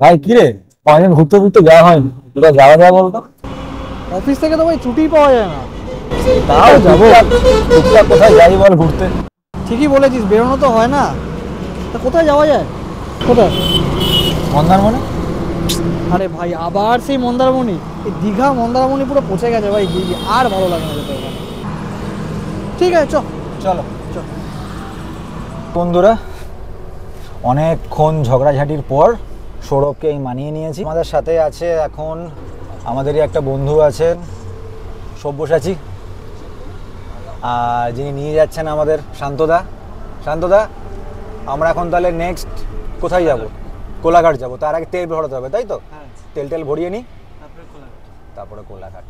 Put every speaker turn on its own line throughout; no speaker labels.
ভাই কি রে, অনেক ঘুরতে ঘুরতে যাওয়া হয়নি, তোরা যাওয়া যায় বলতো?
অফিস থেকে তো ভাই ছুটি পাওয়া যায় না।
তাও যাবো, টুকটাক কোথায় যাই বল ঘুরতে?
ঠিকই বলেছিস, বেরোনো তো হয় না। তা কোথায় যাওয়া যায়? কোথায়?
মন্দারমণি।
আরে ভাই আবার সেই মন্দারমণি? এই দীঘা মন্দারমণি পুরো পচে গেছে ভাই, দিঘি আর ভালো লাগে না যেতে ওখানে। ঠিক আছে
চলো চল বন্ধুরা, অনেকক্ষণ ঝগড়াঝাটির পর সৌরভকে এই মানিয়ে নিয়েছি। আমাদের সাথে আছে এখন আমাদেরই একটা বন্ধু আছেন সব্যসাচী, আর যিনি নিয়ে যাচ্ছেন আমাদের শান্তদা। শান্তদা, আমরা এখন তাহলে নেক্সট কোথায় যাব? কোলাঘাট যাব। তার আগে তেল ভরাতে হবে, তাই তো? তেল ভরিয়ে নিই, তারপরে Kolaghat.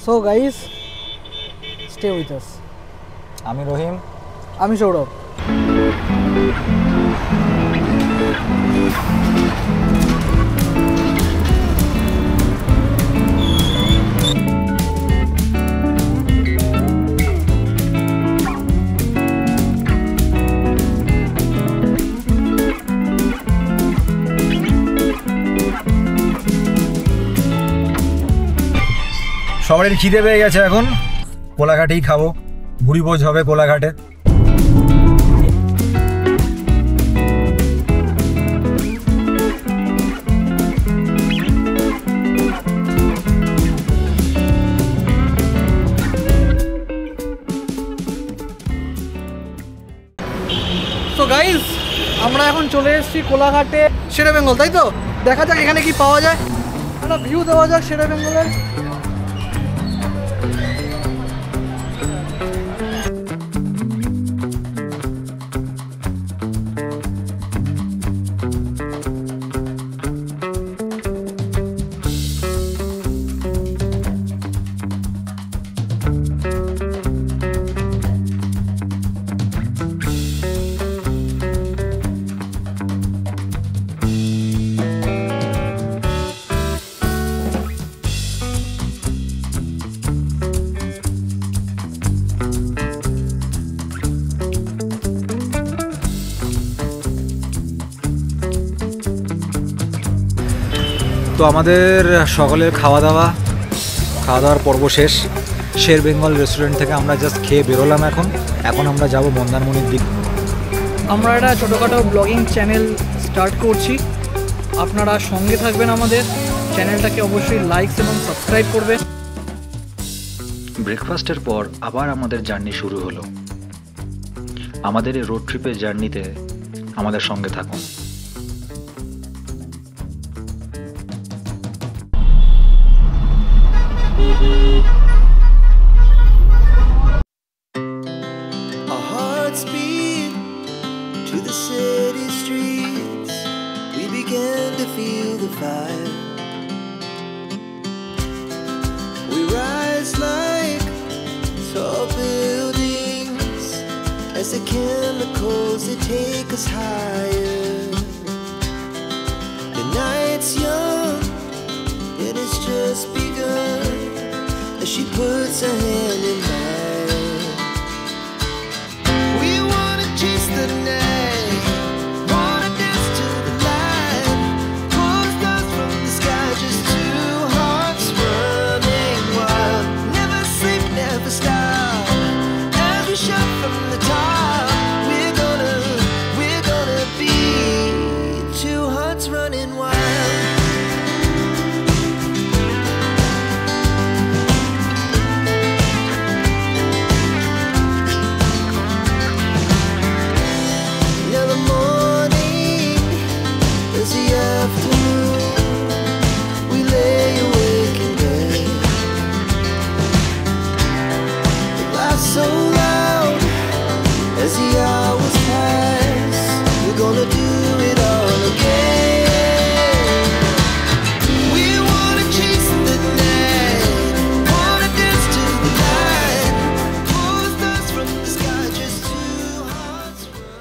So guys, stay with us.
আমি রহিম।
আমি সৌরভ।
সবারই খিদে পেয়ে গেছে, এখন কোলাঘাটেই খাবো, ভুড়ি ভোজ হবে কোলাঘাটে।
সো গাইস, আমরা এখন চলে এসেছি কোলাঘাটে, শেরে বেঙ্গল, তাই তো? দেখা যাক এখানে কি পাওয়া যায়, একটা ভিউ দেওয়া যাক শেরে বেঙ্গলের।
তো আমাদের সকলের খাওয়া দাওয়ার পর্ব শেষ। শের বেঙ্গল রেস্টুরেন্ট থেকে আমরা জাস্ট খেয়ে বেরোলাম। এখন আমরা যাব মন্দারমণির দিক।
আমরা একটা ছোটোখাটো ব্লগিং চ্যানেল স্টার্ট করছি, আপনারা সঙ্গে থাকবেন আমাদের চ্যানেলটাকে, অবশ্যই লাইক এবং সাবস্ক্রাইব করবেন।
ব্রেকফাস্টের পর আবার আমাদের জার্নি শুরু হলো। আমাদের এই রোড ট্রিপের জার্নিতে আমাদের সঙ্গে থাকুন।
Our hearts beat to the city streets. We began to feel the fire. We rise like tall buildings as the chemicals they take us higher. The night's young, it has just begun as she puts her hand in mine. We wanna chase the night, wanna dance to the light, pulls us from the sky, just two hearts running wild. Never sleep, never stop, as we shout from the top. We're gonna be two hearts running wild. Now the morning is the afternoon. We lay awake in bed. The laughs so loud as the hours pass. We're gonna do it all again. We wanna chase the night, wanna dance to the light. Pull the stars from the sky, just two hearts run.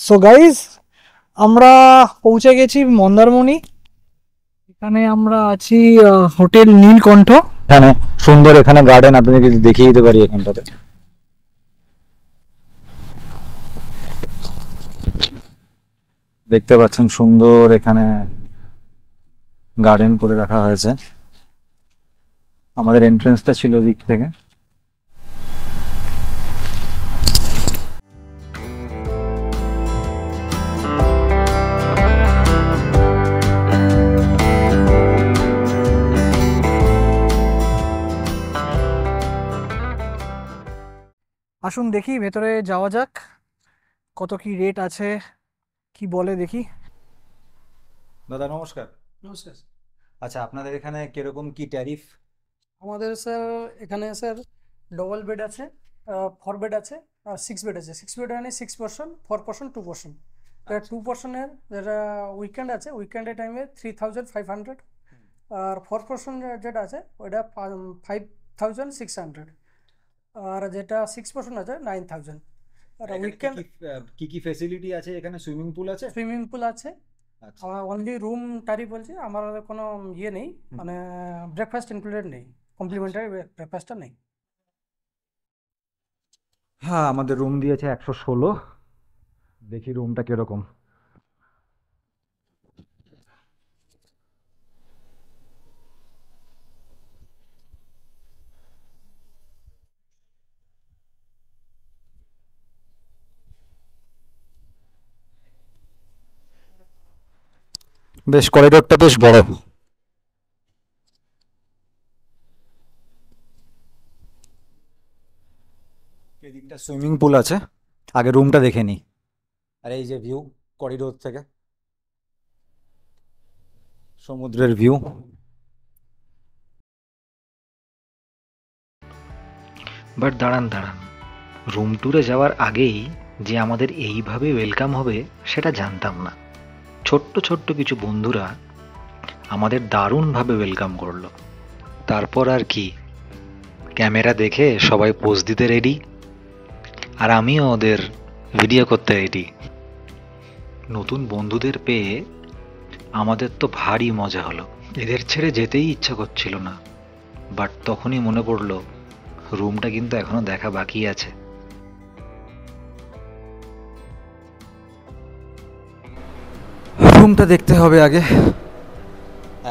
So guys, আমরা পৌঁছে গেছি মন্দারমণি। এখানে আমরা আছি hotel নীলকণ্ঠ।
এখানে সুন্দর, এখানে garden আপনাদেরকে দেখিয়ে দিতে পারি এখানটাতে। দেখতে পাচ্ছেন সুন্দর এখানে গার্ডেন করে রাখা হয়েছে। আমাদের এন্ট্রেন্সটা ছিল দিক থেকে।
আসুন দেখি ভেতরে যাওয়া যাক, কত কি রেট আছে, কি বলে দেখি।
দাদা নমস্কার।
নমস্কার।
আচ্ছা, আপনাদের এখানে কিরকম কি ট্যারিফ?
আমাদের স্যার এখানে স্যার ডবল বেড আছে, 4 বেড আছে আর 6 বেড আছে। 6 বেড মানে 6 পার্সন, 4 পার্সন 2 পার্সন। এটা 2 পার্সনের যেটা উইকেন্ড আছে, উইকেন্ডের টাইমে 3500, আর 4 পার্সন যেটা আছে ওটা 5600, আর যেটা 6 পার্সন আছে 9000। আর উইকেন্ড
কি কি ফ্যাসিলিটি আছে এখানে? সুইমিং পুল আছে?
সুইমিং পুল আছে।
আচ্ছা,
অনলি রুম টারি বলছে, আমার কোনো ইয়ে নেই, মানে ব্রেকফাস্ট ইনক্লুডেড নেই, কমপ্লিমেন্টারি ব্রেকফাস্টটা নেই।
হ্যাঁ, আমাদের রুম দিয়েছে 116। দেখি রুমটা কিরকম। বেশ, করিডোরটা বেশ বড়। এদিকটা সুইমিং পুল আছে, আগে রুমটা দেখে নিই। আর এই যে ভিউ করিডোর থেকে, সমুদ্রের ভিউ।
বাট দাঁড়ান দাঁড়ান, রুম ট্যুরে যাওয়ার আগেই যে আমাদের এইভাবে ওয়েলকাম হবে সেটা জানতাম না। ছোট্ট ছোট্ট কিছু বন্ধুরা আমাদের দারুণভাবে ওয়েলকাম করলো। তারপর আর কি, ক্যামেরা দেখে সবাই পোজ দিতে রেডি, আর আমিও ওদের ভিডিও করতে রেডি। নতুন বন্ধুদের পেয়ে আমাদের তো ভারী মজা হলো। এদের ছেড়ে যেতেই ইচ্ছা করছিল না, বাট তখনই মনে পড়লো রুমটা কিন্তু এখনো দেখা বাকি আছে।
রুমটা দেখতে হবে আগে।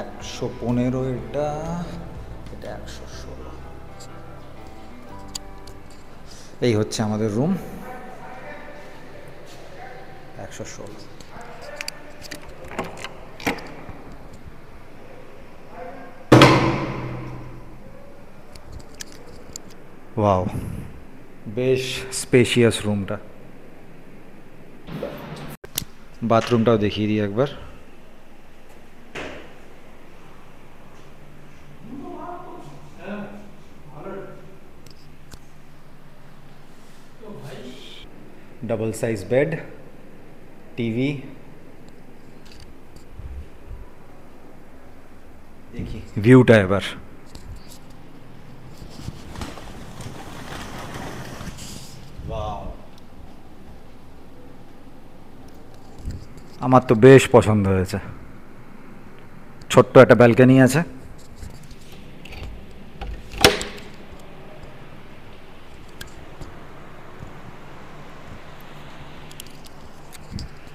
115 এটা, এটা 116। এই হচ্ছে আমাদের রুম 116। ওয়াও, বেশ স্পেশিয়াস রুমটা। বাথরুমটাও দেখিয়ে দিই একবার। Double size bed, TV. দেখি ভিউটা এবার। আমার তো বেশ পছন্দ হয়েছে। ছোট্ট একটা ব্যালকনি আছে।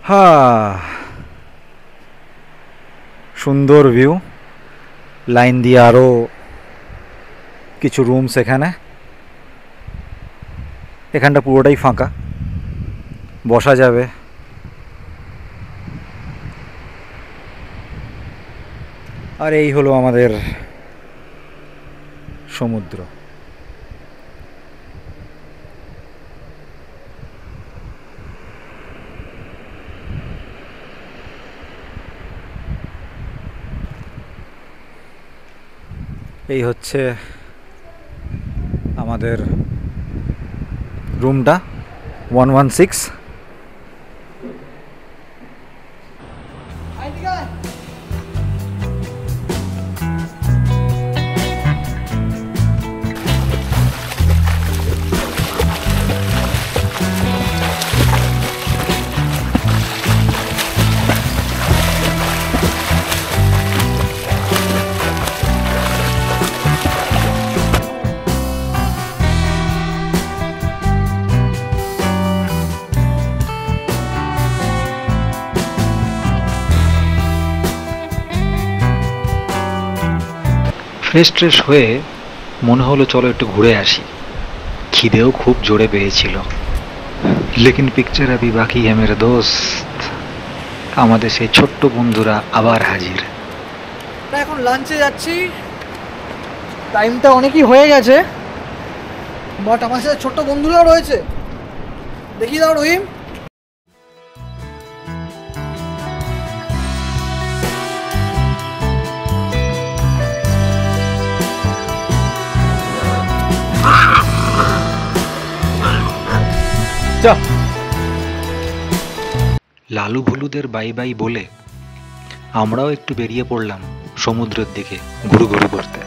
হ্যাঁ, সুন্দর ভিউ। লাইন দিয়ে আরও কিছু রুমস এখানে। এখানটা পুরোটাই ফাঁকা, বসা যাবে। আর এই হলো আমাদের সমুদ্র। এই হচ্ছে আমাদের রুমটা 116।
ফ্রেশ ট্রেশ হয়ে মনে হলো চলো একটু ঘুরে আসি। খিদেও খুব জোরে পেয়েছিল। লেকিন পিকচার আবি বাকি হ্যাঁ মেরে দোস্ত। আমাদের সেই ছোট্ট বন্ধুরা আবার হাজির।
আমরা এখন লাঞ্চে যাচ্ছি, টাইমটা অনেকই হয়ে গেছে, বাট আমার সাথে ছোট্ট বন্ধুরাও রয়েছে। দেখি দাও রহিম।
লালু ভুলুদের বাই বাই বলে আমরাও একটু বেরিয়ে পড়লাম সমুদ্রের দিকে ঘুরুঘুরি করতে।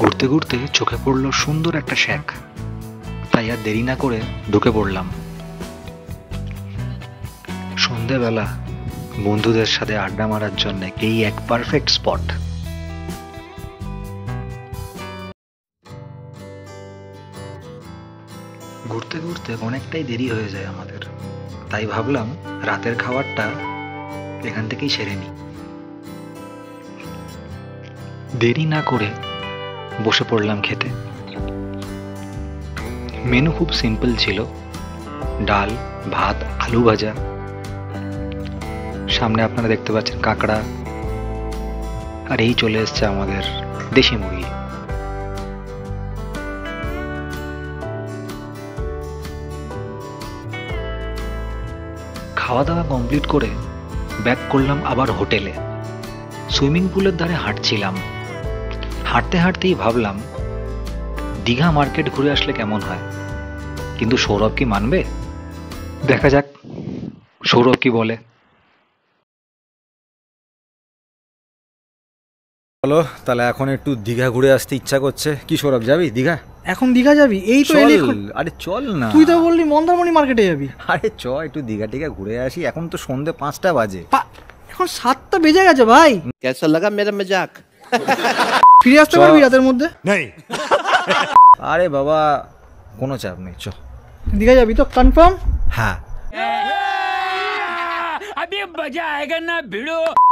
ঘুরতে ঘুরতে চোখে পড়লো সুন্দর একটা শ্যাক, তাই আর দেরি না করে ঢুকে পড়লাম। সন্ধেবেলা বন্ধুদের সাথে আড্ডা মারার জন্য এই এক পারফেক্ট স্পট। ঘুরতে ঘুরতে অনেকটাই দেরি হয়ে যায় আমাদের, তাই ভাবলাম রাতের খাবারটা এখান থেকেই সেরে নিই। দেরি না করে বসে পড়লাম খেতে। মেনু খুব সিম্পল ছিল, ডাল, ভাত, আলু ভাজা, সামনে আপনারা দেখতে পাচ্ছেন কাঁকড়া, আর এই চলে এসছে আমাদের দেশি মুরগি। খাওয়া দাওয়া কমপ্লিট করে ব্যাক করলাম আবার হোটেলে। সুইমিং পুলের ধারে হাঁটছিলাম, হাঁটতে হাঁটতেই ভাবলাম দীঘা মার্কেট ঘুরে আসলে কেমন হয়, কিন্তু সৌরভ কি মানবে? দেখা যাক সৌরভ কি বলে।
চলো তাহলে এখন একটু দীঘা ঘুরে আসতে ইচ্ছা করছে। কি সৌরভ, যাবি দীঘা?
এখন দীঘা যাবি? এই তো এলি।
আরে চল না,
তুই তো বললি মন্দারমণি মার্কেটে যাবি।
আরে চ একটু দীঘা টিঘা ঘুরে আসি। এখন তো সন্ধে 5টা বাজে।
এখন 7টা বেজে গেছে ভাই।
कैसा लगा मेरा मजाक?
ফিরে আসতে পারবি রাতের মধ্যে?
আরে বাবা কোনো চাপ নেই, চ।
দীঘা যাবি তো কনফার্ম?
হ্যাঁ।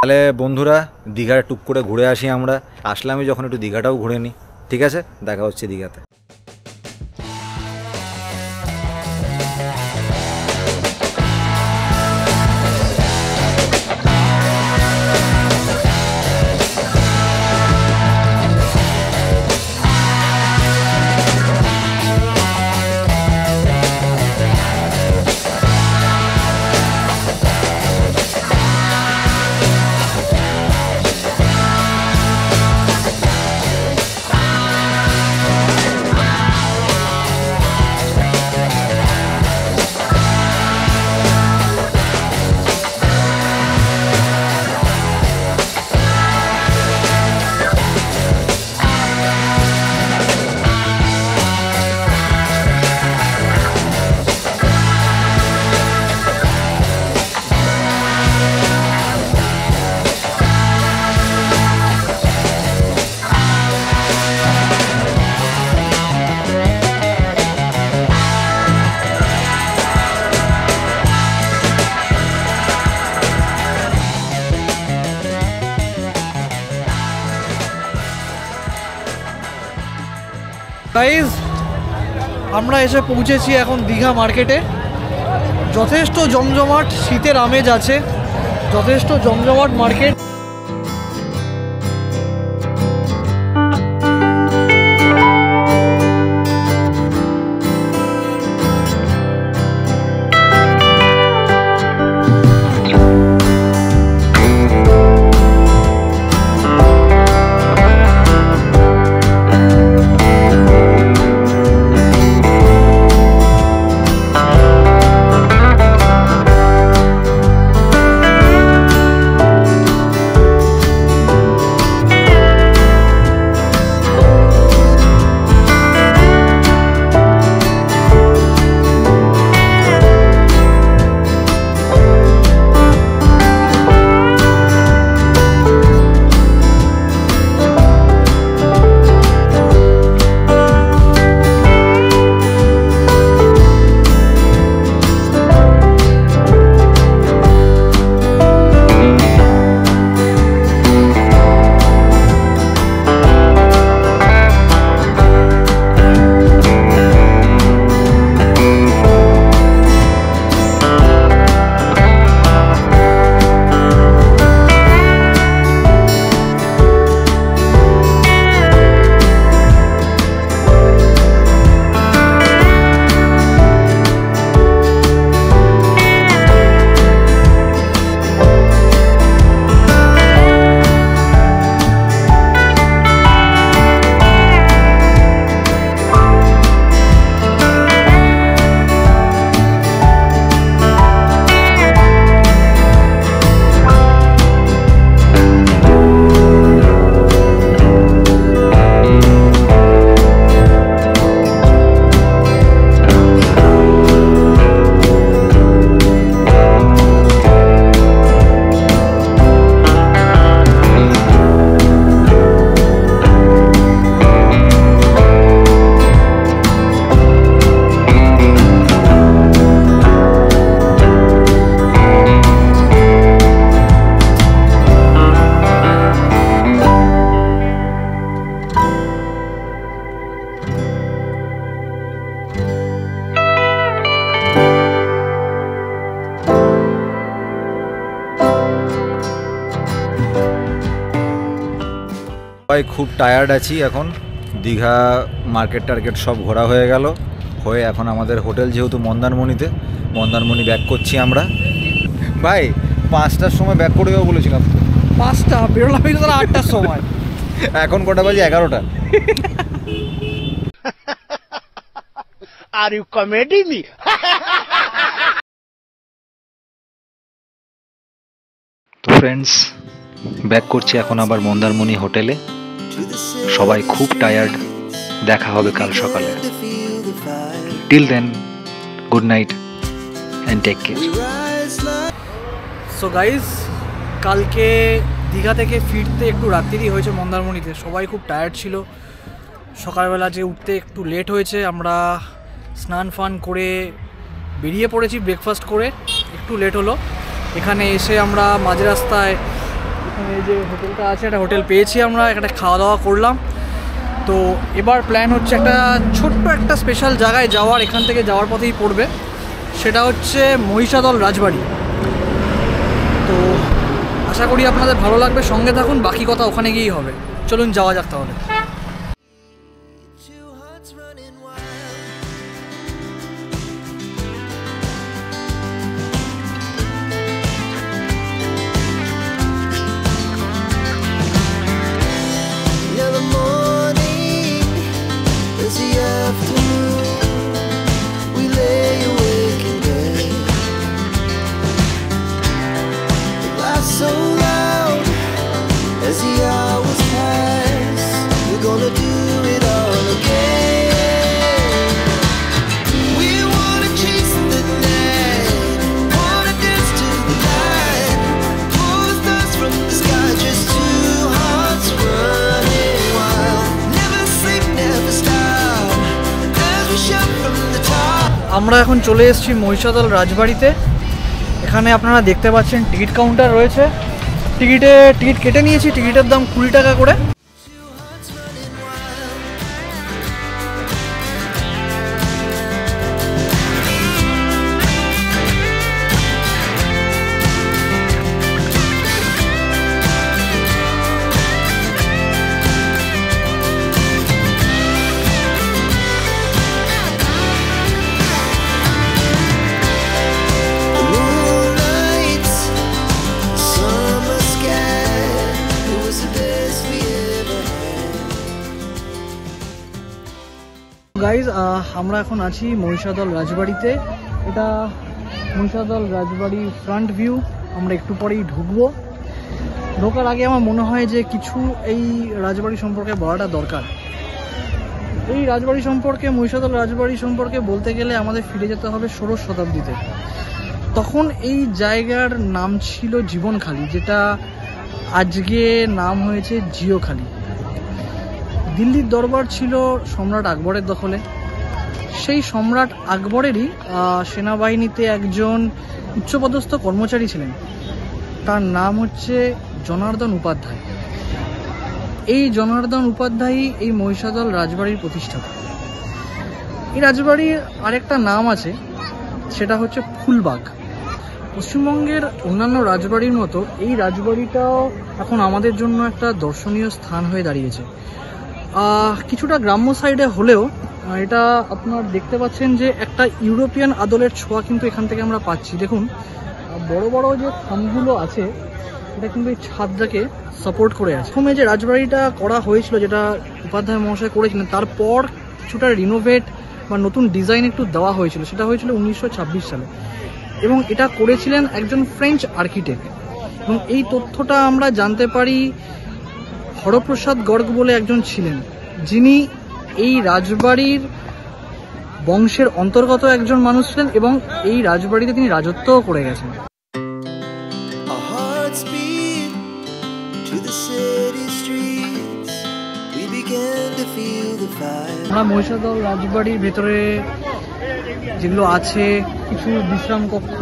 তাহলে বন্ধুরা দীঘা টুক করে ঘুরে আসি আমরা। আসলামই যখন একটু দীঘাটাও ঘুরে নিই। ঠিক আছে, দেখা হচ্ছে দীঘাতে।
গাইজ আমরা এসে পৌঁছেছি এখন দীঘা মার্কেটে। যথেষ্ট জমজমাট, শীতের আমেজ আছে, যথেষ্ট জমজমাট মার্কেট।
সবাই খুব টায়ার্ড আছি এখন। দীঘা মার্কেট টার্কেট সব ঘোরা হয়ে গেল, হয়ে এখন আমাদের হোটেল যেহেতু মন্দারমণিতে, মন্দারমণি ব্যাক করছি আমরা। ভাই 5টার সময় ব্যাক করে যাবো বলেছিলাম।
5টা বেরোলাম তো 8টার সময়,
এখন কটা বাজে? 11টা।
Are you comedy me?
তো ফ্রেন্ডস, ব্যাক করছি এখন আবার মন্দারমণি হোটেলে। সবাই খুব টায়ার্ড, দেখা হবে কাল সকালে। Till then, good night and take care.
So guys, কালকে দীঘা থেকে ফিরতে একটু রাত্রিরই হয়েছে মন্দারমণিতে। সবাই খুব টায়ার্ড ছিল, সকালবেলা যে উঠতে একটু লেট হয়েছে। আমরা স্নান ফান করে বেরিয়ে পড়েছি, ব্রেকফাস্ট করে একটু লেট হলো। এখানে এসে আমরা মাঝ রাস্তায় এখানে যে হোটেলটা আছে, একটা হোটেল পেয়েছি, আমরা একটা খাওয়া দাওয়া করলাম। তো এবার প্ল্যান হচ্ছে একটা ছোট্ট একটা স্পেশাল জায়গায় যাওয়ার, এখান থেকে যাওয়ার পথেই পড়বে, সেটা হচ্ছে মহিষাদল রাজবাড়ি। তো আশা করি আপনাদের ভালো লাগবে, সঙ্গে থাকুন, বাকি কথা ওখানে গিয়েই হবে। চলুন যাওয়া যাক তাহলে।
Two hearts running wild. Now the morning is the afternoon. We lay awake in bed. The laughs so loud as the hours pass. We're gonna do it all again. We wanna chase the night, wanna dance to the light. Pull the stars from the sky, just two hearts running wild. Never sleep, never stop, as we shout from the top.
আমরা এখন চলে এসেছি মহিষাদল রাজবাড়িতে। এখানে আপনারা দেখতে পাচ্ছেন ticket counter রয়েছে। টিকিট কেটে নিয়েছি, টিকিটের দাম 20 টাকা করে।
Two hearts running wild.
Guys, আমরা এখন আছি মহিষাদল রাজবাড়িতে। এটা মহিষাদল রাজবাড়ি ফ্রন্ট ভিউ। আমরা একটু পরেই ঢুকবো। ঢোকার আগে আমার মনে হয় যে কিছু এই রাজবাড়ি সম্পর্কে বলাটা দরকার। এই রাজবাড়ি সম্পর্কে, মহিষাদল রাজবাড়ি সম্পর্কে বলতে গেলে আমাদের ফিরে যেতে হবে 16শ শতাব্দীতে। তখন এই জায়গার নাম ছিল জীবনখালি, যেটা আজকে নাম হয়েছে জিওখালি। দিল্লির দরবার ছিল সম্রাট আকবরের দখলে। সেই সম্রাট আকবরেরই সেনাবাহিনীতে একজন উচ্চপদস্থ কর্মচারী ছিলেন, তার নাম হচ্ছে জনার্দন উপাধ্যায়। এই জনার্দন উপাধ্যায়ই এই মহিষাদল রাজবাড়ির প্রতিষ্ঠাতা। এই রাজবাড়ির আরেকটা নাম আছে, সেটা হচ্ছে ফুলবাগ। পশ্চিমবঙ্গের অন্যান্য রাজবাড়ির মতো এই রাজবাড়িটাও এখন আমাদের জন্য একটা দর্শনীয় স্থান হয়ে দাঁড়িয়েছে। কিছুটা গ্রাম্য সাইডে হলেও এটা আপনার দেখতে পাচ্ছেন যে একটা ইউরোপিয়ান আদলের ছোঁয়া কিন্তু এখান থেকে আমরা পাচ্ছি। দেখুন, বড় বড় যে থামগুলো আছে এটা কিন্তু এই ছাদটাকে সাপোর্ট করে আছে। প্রথমে যে রাজবাড়িটা করা হয়েছিল, যেটা উপাধ্যায় মহাশয় করেছিলেন, তারপর কিছুটা রিনোভেট বা নতুন ডিজাইন একটু দেওয়া হয়েছিল। সেটা হয়েছিল 1926 সালে, এবং এটা করেছিলেন একজন ফ্রেঞ্চ আর্কিটেক্ট। এবং এই তথ্যটা আমরা জানতে পারি হরপ্রসাদ গর্গ বলে একজন ছিলেন, যিনি এই রাজবাড়ির বংশের অন্তর্গত একজন মানুষ ছিলেন এবং এই রাজবাড়িতে তিনি রাজত্বও করে গেছেন।
Our hearts beat to the city streets. We began to feel the fire.
আমরা মহিষাদল রাজবাড়ির ভেতরে যেগুলো আছে, কিছু বিশ্রাম কক্ষ,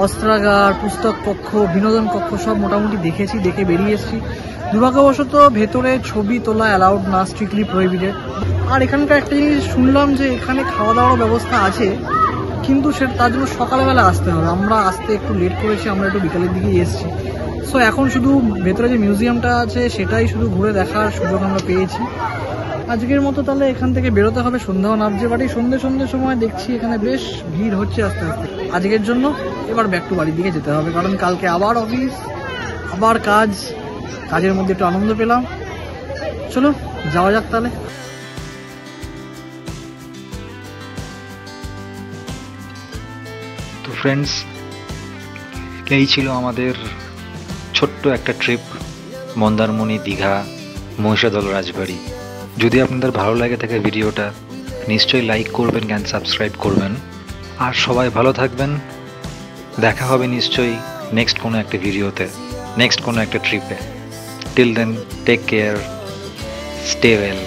অস্ত্রাগার, পুস্তক কক্ষ, বিনোদন কক্ষ সব মোটামুটি দেখেছি, দেখে বেরিয়ে এসেছি। দুর্ভাগ্যবশত ভেতরে ছবি তোলা অ্যালাউড না, স্ট্রিক্টলি প্রহিবিটেড। আর এখানকার একটা জিনিস শুনলাম যে এখানে খাওয়া দাওয়ার ব্যবস্থা আছে, কিন্তু সেটা তার জন্য সকালবেলা আসতে হবে। আমরা আসতে একটু লেট করেছি, আমরা একটু বিকালের দিকেই এসেছি। সো এখন শুধু ভেতরে যে মিউজিয়ামটা আছে সেটাই শুধু ঘুরে দেখার সুযোগ আমরা পেয়েছি। আজকের মতো তাহলে এখান থেকে বেরোতে হবে। সন্ধ্যাও নামছে বাড়ি, সন্ধ্যে সময় দেখছি এখানে বেশ ভিড় হচ্ছে আস্তে আস্তে। আজকের জন্য এবার ব্যাক টু বাড়ির দিকে যেতে হবে, কারণ কালকে আবার অফিস, আবার কাজ। কাজের মধ্যে একটু আনন্দ পেলাম। চলো যাওয়া যাক তাহলে।
তো ফ্রেন্ডস, এই ছিল আমাদের ছোট্ট একটা ট্রিপ মন্দারমণি, দীঘা, মহিষাদল রাজবাড়ি। যদি আপনাদের ভালো লাগে থাকে ভিডিওটা, নিশ্চয়ই লাইক করবেন অ্যান্ড সাবস্ক্রাইব করবেন। আর সবাই ভালো থাকবেন। দেখা হবে নিশ্চয়ই নেক্সট কোনো একটা ভিডিওতে, নেক্সট কোনো একটা ট্রিপে। Till then, take care, stay well.